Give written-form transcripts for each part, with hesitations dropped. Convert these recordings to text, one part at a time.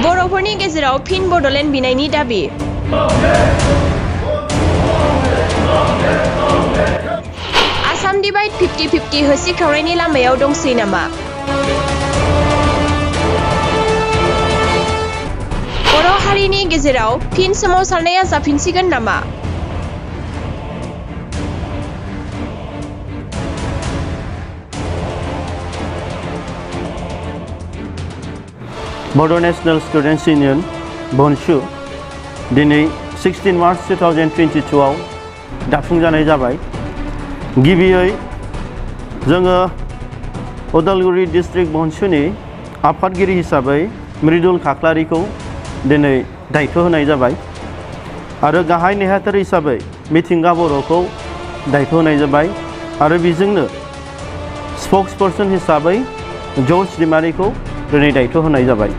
बर'फोरनि गेजेराव फिन बड'लेण्ड बिनायनि दाबि। आसाम डिभाइड 50-50 होसिख्रावनायनि लामायाव दंसै नामा? बर' हारिनि गेजेराव फिन सोमावसारनाया जाफिनसिगोन नामा? बड' नेशनेल स्टुडेन्ट्स इउनियन बनसु दिनै 16 मार्च 2022 आव दाफुंजानाय जाबाय। गिबियै जोङो उदालगुरि डिस्ट्रिक्ट बनसुनि आफादगिरि हिसाबै मृदुल खाख्लारिखौ दिनै दायथ' होनाय जाबाय आरो गाहाय नेहाथारि हिसाबै मिथिंगा बर'खौ दायथ' होनाय जाबाय आरो बेजोंनो स्पक्सपार्सन हिसाबै जर्ज दैमारिखौ दिनै दायथ' होनाय जाबाय।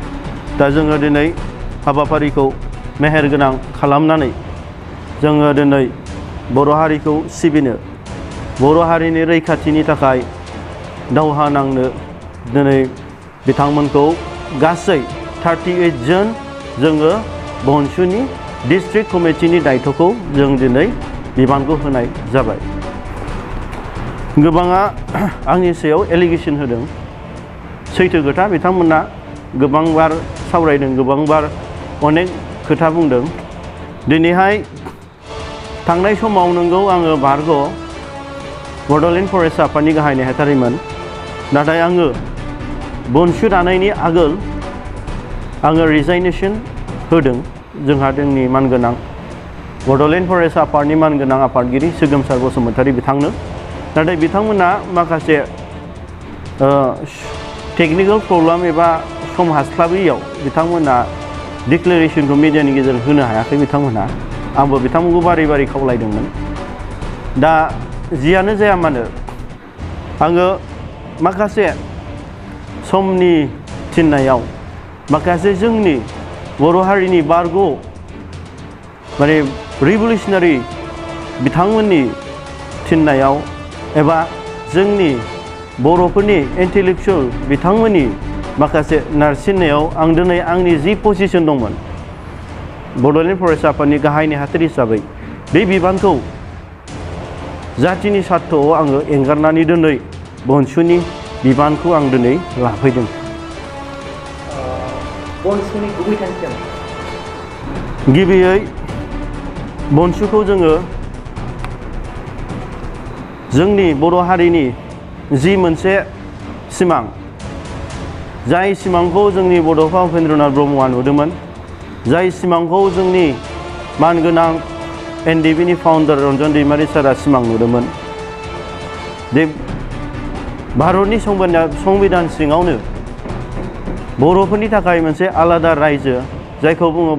दा जोङो दिनै हाबाफारिखौ मेहेरगोनां खालामनानै जोङो दिनै बर' हारिखौ सिबिनो, बर' हारिनि रैखाथिनि थाखाय दावहा नांनो दिनै बिथांमोनखौ गासै 38 जन जोङो बनसुनि डिस्ट्रिक्ट कमिटिनि दायथ'खौ जों दिनै बिबानखौ होनाय जाबाय। गोबाङा आंनि सायाव एलिगेसन होदों। सैथो खोथा, बिथांमोना गोबांबार सावरायदों, गोबांबार अनेक खोथा बुंदों। दिनैहाय थांनाय समाव नंगौ आङो बारग' बड'लेण्ड फरायसा आफादनि गाहाय नेहाथारिमोन, नाथाय आङो बनसु दानायनि आगोल आङो रिजाइनेसन होदों। जोंहा जोंनि मानगोनां बड'लेण्ड फरायसा आफादनि मानगोनां आफादगिरि सोगोमसार बसुमतारी बिथांनो, नाथाय बिथांमोना माखासे टेकनिकेल प्रब्लेम एबा सम हास्लाबैयाव बिथांमोना डिक्लेरेशनखौ मिडियानि गेजेरजों होनो हायाखै बिथांमोनहा। आंबो बिथांमोनखौ बारै बारै खावलायदोंमोन। दा जियानो जाया मानो आङो माखासे समनि थिननायाव माखासे जोंनि बर' हारिनि बारग' माने रिभलिउसनारि बिथांमोननि थिननायाव एबा जोंनि बर'फोरनि इन्टेलेक्चुयेल बिथांमोननि माखासे नारसिननायाव आं दिनै आंनि जि पजिशन दंमोन बड'लेण्ड फरायसा आफादनि गाहाय नेहाथारि हिसाबै बे बिबानखौ जाथिनि स्वार्थआव आङो एंगारनानै दिनै बनसुनि बिबानखौ आं दिनै लाफैदों। बनसुनि गुबै थांखिया गिबियै बनसुखौ जोङो जोंनि बर' हारिनि जि मोनसे सिमां, जाय सिमांखौ जोंनि बड'फा उपेन्द्रनाथ ब्रह्मआ नुदोंमोन, जाय सिमांखौ जोंनि मानगोनां एनडिबिनि फाउन्डार रन्जन दैमारि सारा सिमां नुदोंमोन, जे भारतनि संबिधान सिङावनो बर'फोरनि थाखाय मोनसे आलादा रायजो जायखौ बुङो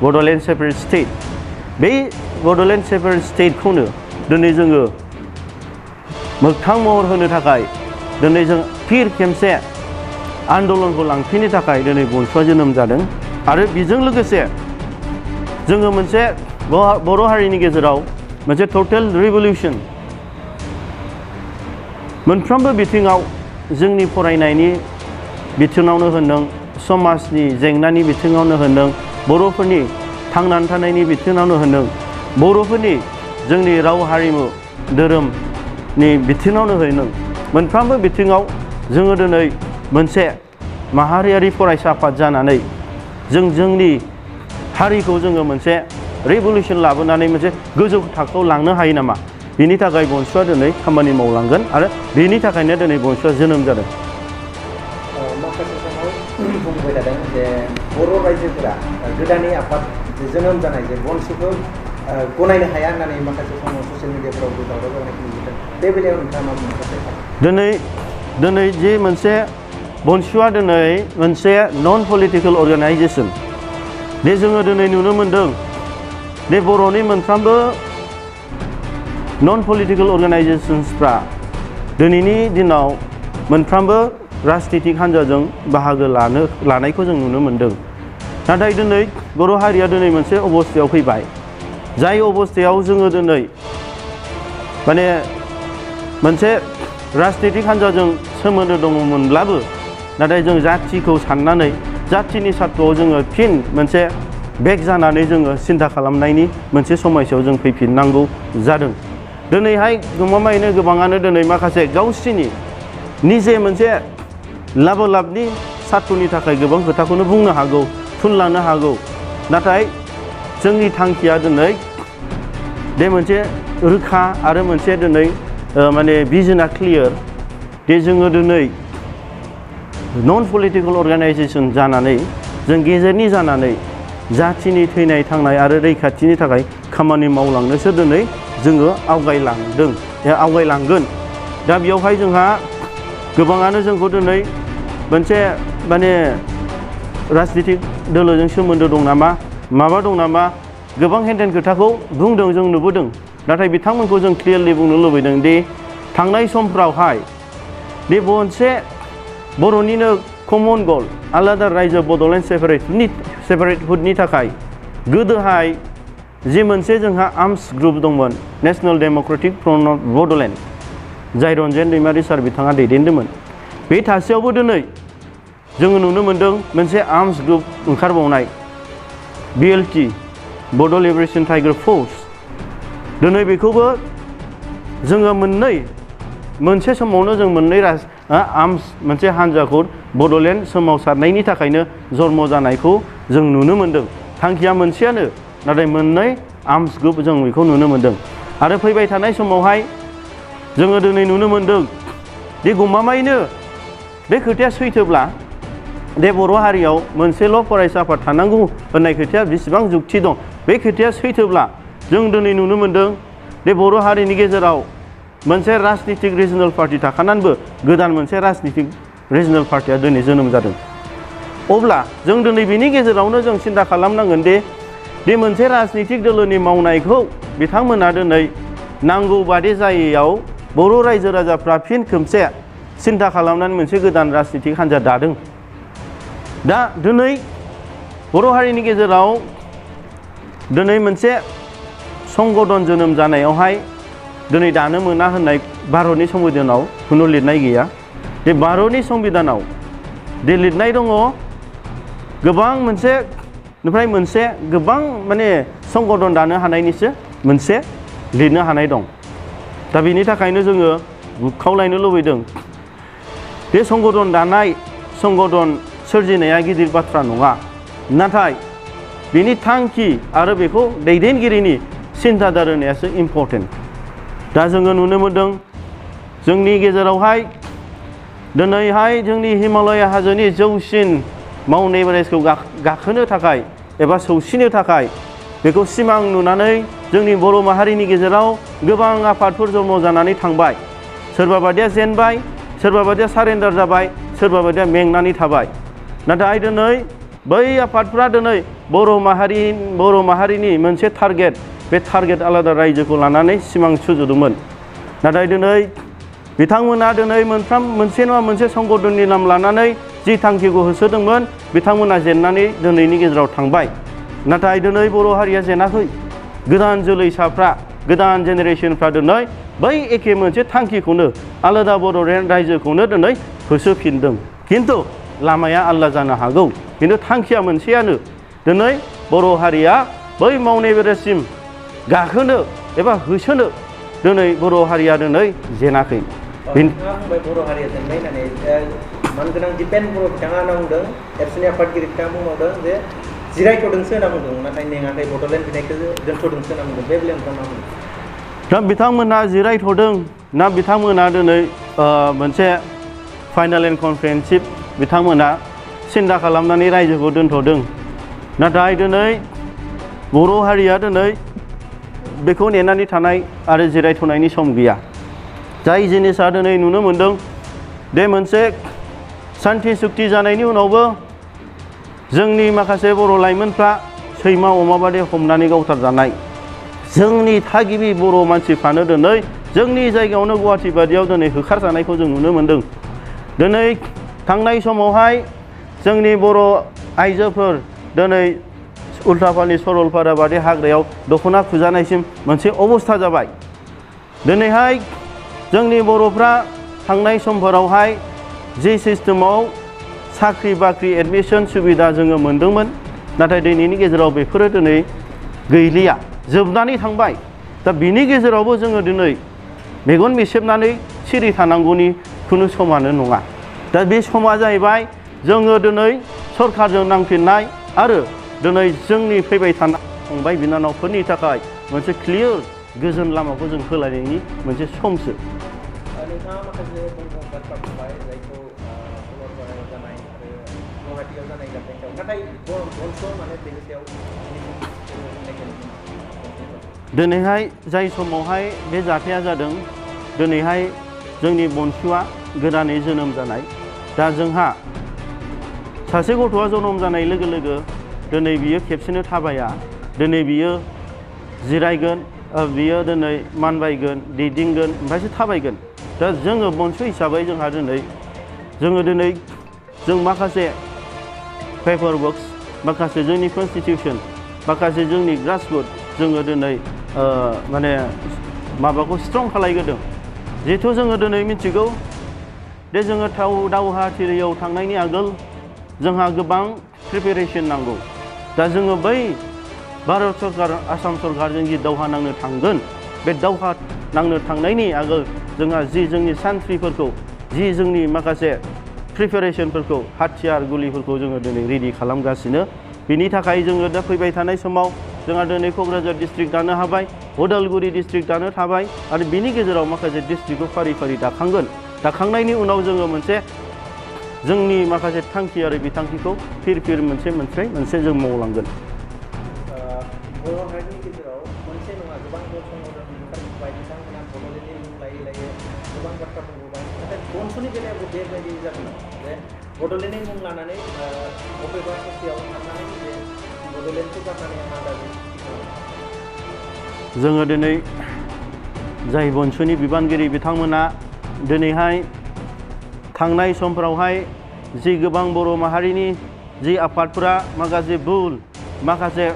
बड'लेण्ड सेपारेट स्टेट। बे बड'लेण्ड सेपारेट स्टेटखौनो दिनै जोङो मोगथां महर होनो थाखाय दिनै जों फिर खेमसे आन्दलनखौ लांफिननो थाखाय दिनै बनसुआ जोनोम जादों आरो बेजों लोगोसे जोङो मोनसे बर' हारिनि गेजेराव मोनसे टटेल रिभलिउसन मोनफ्रोमबो बिथिङाव जोंनि फरायनायनि बिथिङावनो होनदों, समाजनि जेंनानि बिथिङावनो होनदों, बर'फोरनि थांनानै थानायनि बिथिङावनो होनदों, बर'फोरनि जोंनि राव हारिमु धोरोमनि बिथिङावनो होनदों, मोनफ्रोमबो बिथिङाव जोङो दिनै मोनसे माहारियारि फरायसा आफाद जानानै जों जोंनि हारिखौ जोङो मोनसे रिभलिउसन लाबोनानै मोनसे गोजौ थाखोआव लांनो हायो नामा, बेनि थाखाय बनसुआ दिनै खामानि मावलांगोन आरो बेनि थाखायनो दिनै बनसुआ जोनोम जादों। माखासे समाव बुंबाय थादों जे बर' रायजोफोरा गोदानै आफाद जोनोम जानाय जे बनसुखौ गनायनो हाया होननानै माखासे समाव ससियेल मिडियाफोराव दावराव जानायखौ नुदों। बे बेलायाव नोंथाङा मा बुंनो दिनै जि मोनसे बनसुआ दिनै मोनसे नन पलिटिकेल अर्गानाइजेसन, बे जोङो दिनै नुनो मोनदों बे बर'नि मोनफ्रोमबो नन पलिटिकेल अर्गानाइजेसन्सफ्रा दिनैनि दिनाव मोनफ्रोमबो राजनितिक हान्जाजों बाहागो लानायखौ जों नुनो मोनदों। नाथाय दिनै बर' हारिया दिनै मोनसे अबस्थायाव फैबाय, जाय अबस्थायाव जोङो दिनै माने मोनसे राजनितिक हान्जाजों सोमोन्दो दङमोनब्लाबो नाथाय जों जाथिखौ साननानै जाथिनि सार्थ'आव जोङो फिन मोनसे बेक जानानै जोङो सिन्था खालामनायनि मोनसे समयसायाव जों फैफिननांगौ जादों। दिनैहाय गमामायैनो गोबाङानो दिनै माखासे गावसिनि निजे मोनसे लाबनि सार्थ'नि थाखाय गोबां खोथाखौनो बुंनो हागौ, थुनलांनो हागौ। नाथाय जोंनि थांखिया दिनै बे मोनसे रोखा आरो मोनसे दिनै माने भिजनआ क्लियार दे जोङो दिनै नन पलिटिकल अर्गानाइजेसन जानानै जों गेजेरनि जानानै जाथिनि थैनाय थांनाय आरो रैखाथिनि थाखाय खामानि मावलांनोसो दिनै जोङो आवगायलांगोन। दा बेयावहाय जोंहा गोबाङानो जोंखौ दिनै मोनसे माने राजनितिक दोलोजों सोमोन्दो दं नामा माबा दं नामा गोबां हेनदेन खोथाखौ बुंदों, जों नुबोदों। नाथाय बिथांमोनखौ जों क्लियारलि बुंनो लुबैदों दि थांनाय समफ्रावहाय बे मोनसे बर'निनो कमन गल आलादा रायजो बड'लेण्ड सेपारेटहुडनि थाखाय गोदोहाय जि मोनसे जोंहा आर्मस ग्रुप दंमोन national Democratic front of Bodoland, जाय रन्जेन दैमारि सार बिथाङा दैदेनदोंमोन। बे थासेयावबो दिनै जोङो नुनो मोन्दों मोनसे आर्मस ग्रुप ओंखारबावनाय BLT बड' लिबारेशन टाइगार फोर्स। दिनै बेखौबो जोङो मोनसे समावनो जों मोननै आर्मस मोनसे हान्जाखौ बड'लेण्ड सोमावसारनायनि थाखायनो जन्म जानायखौ जों नुनो मोन्दों। थांखिया मोनसेयानो, नाथाय मोननै आर्मस ग्रुप जों बेखौ नुनो मोन्दों। आरो फैबाय थानाय समावहाय जोङो दिनै नुनो मोन्दों दि गमामायैनो बे खोथाया सैथोब्ला दे बर' हारियाव मोनसेल' फरायसा आफाद थानांगौ होननाय खोथाया बेसेबां जुक्ति दं। बे खोथाया सैथोब्ला जों दिनै नुनो मोन्दों दे बर' हारिनि गेजेराव मोनसे राजनितिक रिजनेल पार्टि थाखानानैबो गोदान मोनसे राजनितिक रिजनेल पार्टिया दिनै जोनोम जादों। अब्ला जों दिनै बिनि गेजेरावनो जों सिन्था खालामनांगोन दे मोनसे राजनितिक दोलोनि मावनायखौ बिथांमोना दिनै नांगौ बादि जायैयाव बर' रायजो राजाफ्रा फिन खोमसे सिन्था खालामनानै मोनसे गोदान राजनितिक हान्जा दादों। दा दिनै बर' हारिनि गेजेराव दिनै मोनसे संगठन जोनोम जानायावहाय दिनै दानो मोना होननाय भारतनि संबिधानाव खुनु लिरनाय गैया। बे भारतनि संबिधानाव दे लिरनाय दङ गोबां मोनसे गोबां माने संगठन दानो हानायनिसो मोनसे लिरनो हानाय दं। दा बेनि थाखायनो जोङो खावलायनो लुबैदों बे संगठन दानाय संगठन सोरजिनाया गिदिर बाथ्रा नङा, नाथाय बिनि थांखि आरो बेखौ दैदेनगिरिनि सिन्थादार होनायासो इम्परटेन्ट। दा जोङो नुनो मोन्दों जोंनि गेजेरावहाय दिनैहाय जोंनि हिमालय हाजोनि जौसिन माउन्ट एभारेस्टखौ गाखोनो थाखाय एबा सौसिनो थाखाय बेखौ सिमां नुनानै जोंनि बर' माहारिनि गेजेराव गोबां आफादफोर जन्म जानानै थांबाय। सोरबा बादिया जेनबाय, सोरबा बादिया सारेन्डार जाबाय, सोरबा बादिया मेंनानै थाबाय। नाथाय दिनै बै आफादफ्रा दिनै बर' माहारिनि मोनसे टारगेट, बे टारगेट आलादा रायजोखौ लानानै सिमां सुजुदोंमोन। नाथाय दिनै बिथांमोना दिनै मोनसे नङा मोनसे संगठननि नाम लानानै जि थांखिखौ होसोदोंमोन बिथांमोना जेननानै दिनैनि गेजेराव थांबाय। नाथाय दिनै बर' हारिया जेनाखै, गोदान जोलैसाफ्रा गोदान जेनेरेसनफ्रा दिनै बै एखे मोनसे थांखिखौनो आलादा बड'लेण्ड रायजोखौनो दिनै होसोफिनदों। खिन्थु लामाया आलादा जानो हागौ, खिन्थु थांखिया मोनसेयानो। दिनै बर' हारिया बै माउन्ट एभारेस्टसिम गाखोनो एबा होसोनो दिनै बर' हारिया दिनै जेनाखै। नोंथाङा बुंबाय बर' हारिया जेनबाय होननानै, मानगोनां दिपेन बर' बिथाङा होनना बुंदों, एबसुनि आफादगिरि बिथाङा बुंबावदों जे जिरायथ'दोंसो होनना बुंदों, नाथाय मेङाखै, बड'लेण्ड बिनायखौ दोनथ'दोंसो होनना बुंदों। बे बेलायाव नोंथाङा मा बुंदों? दा बिथांमोना जिरायथ'दों ना बिथांमोना दिनै मोनसे फाइनाल एन्ड कमप्रिहेनसिभ बिथांमोना सिन्था खालामनानै रायजोखौ दोनथ'दों। नाथाय दिनै बर' हारिया दिनै बेखौ नेनानै थानाय आरो जिरायथ'नायनि सम गैया। जाय जिनिसा दिनै नुनो मोन्दों बे मोनसे सान्थि सुक्ति जानायनि उनावबो जोंनि माखासे बर' लाइमोनफ्रा सैमा अमा बादि हमनानै गावथारजानाय, जोंनि थागिबि बर' मानसिफ्रानो दिनै जोंनि जायगायावनो गुवाहाटि बादियाव दिनै होखारजानायखौ जों नुनो मोन्दों। दिनै थांनाय समावहाय जोंनि बर' आइजोफोर दिनै उल्थापानि सरलपारा बादि हाग्रायाव दख'ना खुजानायसिम मोनसे अबस्था जाबाय। दिनैहाय जोंनि बर'फ्रा थांनाय समफोरावहाय जि सिस्टेमाव साख्रि बाख्रि एडमिशन सुबिदा जोङो मोन्दोंमोन नाथाय दिनैनि गेजेराव बेफोरो दिनै गैलिया जोबनानै थांबाय दा बिनि गेजेरावबो जोङो दिनै मेगन मेसेबनानै सिरि थानांगौनि खुनु समानो नङा दा बे समा जाहैबाय जोङो दिनै सरकारजों नांफिननाय आरो दिनै जोंनि फैबाय थानाय फंबाय बिनानावफोरनि थाखाय मोनसे क्लियार गोजोन लामाखौ जों होलायनायनि मोनसे समसो नोंथाङा माखासे बाथ्रा बुंबाय जायखौ सरलपारायाव जानाय आरो गुवाहाटियाव जानाय जाथायफोराव नाथाय बन्स' माने बेनि सायाव दिनैहाय जाय समावहाय बे जाथाया जादों दिनैहाय जोंनि बनसुआ गोदानै जोनोम जानाय दा जोंहा सासे गथ'आ जोनोम जानाय लोगो लोगो दिनै बियो खेबसेनो थाबाया दिनै बियो जिरायगोन बियो दिनै मानबायगोन दैदिंगोन ओमफ्रायसो थाबायगोन दा जोङो बनसु हिसाबै जोंहा दिनै जों माखासे पेपार वर्क्स माखासे जोंनि कनस्टिटिउसन माखासे जोंनि ग्रासरुट जोङो दिनै माने माबाखौ स्ट्रं खालायग्रोदों जिहेथु जोङो दिनै मिथिगौ दे जोङो दावहाथिलियाव थांनायनि आगोल जोंहा गोबां प्रिपेरेसन नांगौ दा जोङो बै भारत सरकार आसाम सरकारजों जि दावहा नांनो थांगोन बे दावहा नांनो थांनायनि आगोल जोंहा जि जोंनि सान्थ्रिफोरखौ जि जोंनि माखासे प्रिपेरेसनफोरखौ हाथियार गुलिफोरखौ जोङो दिनै रेडि खालामगासिनो बिनि थाखाय जोङो दा फैबाय थानाय समाव जोंहा दिनै क'क्राझार डिस्ट्रिक्ट दानो हाबाय उदालगुरि डिस्ट्रिक्ट दानो थाबाय आरो बिनि गेजेराव माखासे डिस्ट्रिक्टखौ फारि फारि दाखांनायनि उनाव जोङो मोनसे जोंनि माखासे थांखि आरो बिथांखिखौ फिर मोनसे जों मावलांगोन बर' हारिनि गेजेराव मोनसे नङा गोबां ओंखारबाय बिथांमोना बड'लेण्डनि मुं लायै गोबां बाथ्रा बुंबोबाय नाथाय बन्स'नि बेलायावबो बेबायदि जागोन जे बड'लेण्डनि मुं लानानै बबेबा ससेयाव थांनानै जे बड'लेण्डखौ गारनानै आलादा जोङो दिनै जाय बन्स'नि बिबानगिरि बिथांमोना दिनैहाय थांनाय समफोरावहाय जि गोबां बर' माहारिनि जि आफादफोरा माखासे भुल माखासे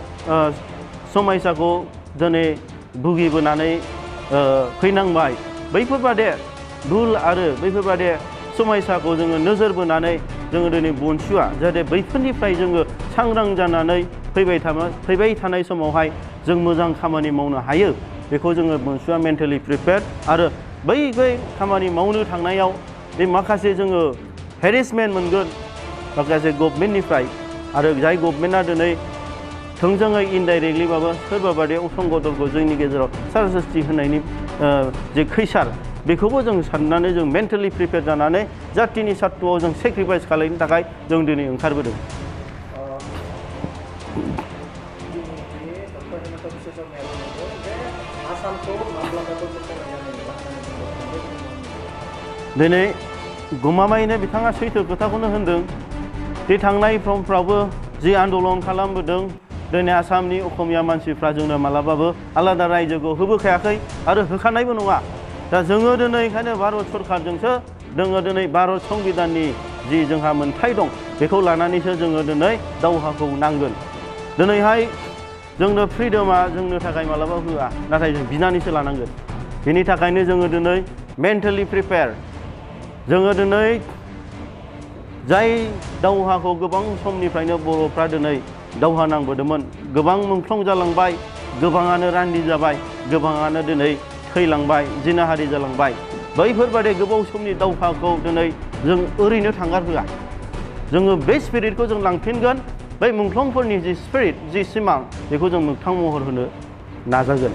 समयसाखौ दिनै भुगिबोनानै फैनांबाय बैफोरबादि भुल आरो बैफोरबादि समयसाखौ जोङो नोजोर बोनानै जोङो दिनै बन्सुआ जाहाथे बैफोरनिफ्राय जोङो सांग्रां जानानै फैबाय थानाय समावहाय जों मोजां खामानि मावनो हायो बेखौ जोङो बन्सुआ मेन्टेलि प्रिपेयार्ड आरो बै खामानि मावनो थांनायाव बे माखासे जोङो हेरेसमेन्ट मोनगोन माखासे गभर्नमेन्टनिफ्राय आरो जाय गभर्नमेन्टआ दिनै थोंजोङै इनडाइरेक्टलिबाबो सोरबा बादि असंगदलखौ जोंनि गेजेराव सारसथि होनायनि जे खैसार बेखौबो जों साननानै जों मेन्टेलि प्रिपेयार जानानै जातिनि सात्तुआव जों सेक्रिफाइस खालामनो थाखाय जों दिनै ओंखारबोदों दिनै गमामायैनो बिथाङा सैथो खोथाखौनो होनदों बे थांनाय समफ्रावबो जि आन्दलन खालामबोदों दिनै आसामनि असमिया मानसिफ्रा जोंनो मालाबाबो आलादा रायजोखौ होबोखायाखै आरो होखानायबो नङा दा जोङो दिनै ओंखायनो भारत सरकारजोंसो जोङो दिनै भारत संबिधाननि जि जोंहा मोन्थाय दं बेखौ लानानैसो जोङो दिनै दावहाखौ नांगोन दिनैहाय जोंनो फ्रिडमा जोंनो थाखाय मालाबा होआ नाथाय जों बिनानैसो लानांगोन बेनि थाखायनो जोङो दिनै मेन्टेलि प्रिपेयार जोङो दिनै जाय दावहाखौ गोबां समनिफ्रायनो बर'फ्रा दिनै दावहा नांबोदोंमोन गोबां मुंख्लं जालांबाय गोबाङानो रान्दि जाबाय गोबाङानो दिनै थैलांबाय जिनाहारि जालांबाय बैफोरबादि गोबाव समनि दावहाखौ दिनै जों ओरैनो थांगारहोआ जोङो बे स्पिरिटखौ जों लांफिनगोन बै मुंख्लंफोरनि जि स्पिरिट जि सिमां बेखौ जों मोगथां महर होनो नाजागोन